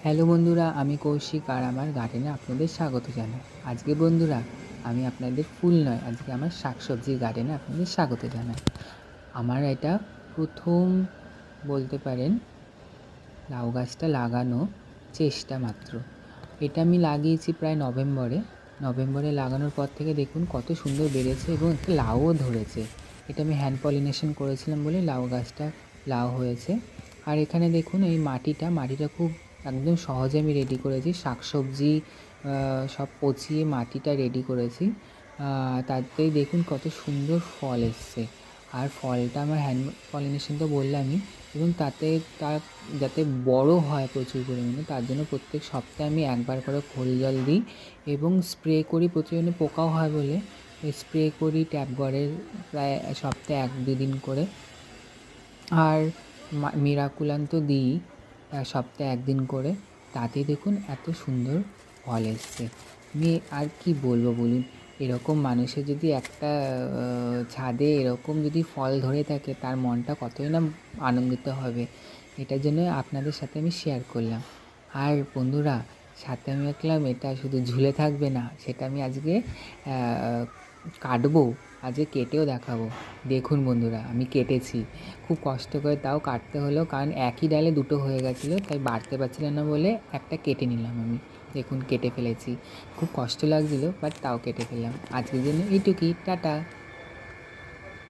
Hello বন্ধুরা, আমি কৌশিক আর আমার গার্ডেনে আপনাদের স্বাগত জানাই। আজকে বন্ধুরা আমি আপনাদের ফুল নয়, আজকে আমার শাকসবজির গার্ডেনে আপনাদের স্বাগত জানাই। আমার এটা প্রথম বলতে পারেন লাউ গাছটা লাগানো চেষ্টা মাত্র। এটা আমি লাগিয়েছি প্রায় নভেম্বরে লাগানোর পর থেকে দেখুন কত সুন্দর বেড়েছে এবং একটা লাউও ধরেছে। এটা আমি হ্যান্ড পলিনেশন করেছিলাম বলে লাউ গাছটা লাউ হয়েছে। আর এখানে দেখুন এই মাটিটা খুব একদম সহজে আমি রেডি করেছি। শাকসবজি সব পচিয়ে মাটিটা রেডি করেছি। তাতেই দেখুন কত সুন্দর ফল এসছে। আর ফলটা আমার হ্যান্ড পলিনেশন তো বললামই, এবং তাতে তার যাতে বড় হয় প্রচুর পরিমাণে তার জন্য প্রত্যেক সপ্তাহে আমি একবার করে খোল জল দিই এবং স্প্রে করি। প্রচুর পরিমাণে পোকাও হয় বলে স্প্রে করি ট্যাপগড়ের প্রায় সপ্তাহে 1-2 দিন করে। আর মিরাকুলান তো দিই সপ্তাহে 1 দিন করে। তাতে দেখুন এত সুন্দর ফল এসছে। আমি আর কি বলবো বলুন, এরকম মানুষের যদি একটা ছাদে এরকম যদি ফল ধরে থাকে তার মনটা কতই না আনন্দিত হবে। এটার জন্য আপনাদের সাথে আমি শেয়ার করলাম। আর বন্ধুরা, সাথে আমি দেখলাম এটা শুধু ঝুলে থাকবে না, সেটা আমি আজকে কাটবো, আজকে কেটেও দেখাবো। দেখুন বন্ধুরা, আমি কেটেছি খুব কষ্ট করে, তাও কাটতে হলো, কারণ একই ডালে দুটো হয়ে গেছিলো, তাই বাড়তে পারছিলাম না বলে একটা কেটে নিলাম আমি। দেখুন কেটে ফেলেছি, খুব কষ্ট লাগছিলো, বাট তাও কেটে ফেললাম। আজকের জন্য এইটুকুই, টাটা।